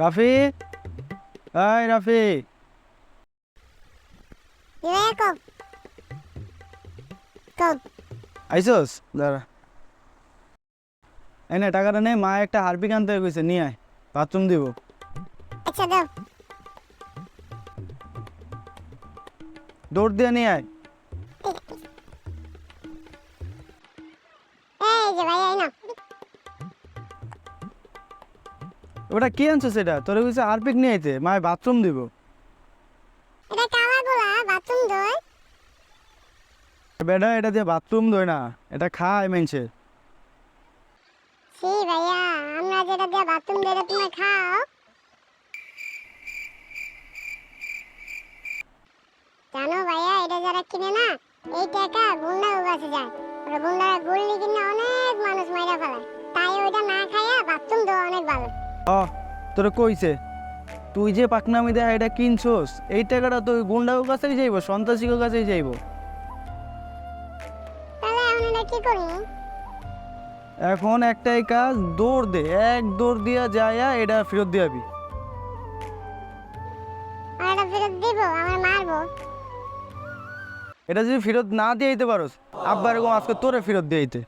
রাফি, এই রাফি, আইসোস? দাঁড়া, এই নে টাকাটা নে, মা একটা হারপিক আনতে কইছে, নিয়ে আয়, বাথরুম দিব। আচ্ছা দাও। দৌড় দিয়ে নিয়ে আয়। এই যে ভাই, এই নাও। ওটা কি আনছো সেটা? তোরে কইছে হারপিক নিয়ে আইতে, মায় বাথরুম দিব। এটা কালাগুলা বাথরুম ধোয়। বেটা এটা দিয়ে বাথরুম দই না, এটা খায় মেনছে। সি ভাইয়া, আমরা যেটা দিয়ে বাথরুম ধোয় তুমি খাও। জানো ভাইয়া, এটা যারা কিনে না, এই টাকা গুন্ডা কাছে যায়। ওরা গুন্ডারা গুল্লি কিনে অনেক মানুষ মাইরা ফেলায়। তাই ওইটা না খাইয়া বাথরুম ধোয়া অনেক ভালো। তোরে কইছে তুই যে পাকনামি দেয় এটা কিনছোস, এই টাকাটা তুই গুন্ডার কাছেই যাইব, সন্ত্রাসীর কাছেই যাইব। তাহলে এখন এটা কি করি? এখন একটাই কাজ, দৌড় দে, এক দৌড় দিয়া যায়া এটা ফেরত দিয়াবি। আর এটা ফেরত দিব? আমার মারবো। এটা যদি ফেরত না দিয়ে দিতে পারোস, আব্বা এরকম আজকে তোরে ফেরত দিয়ে দিতে।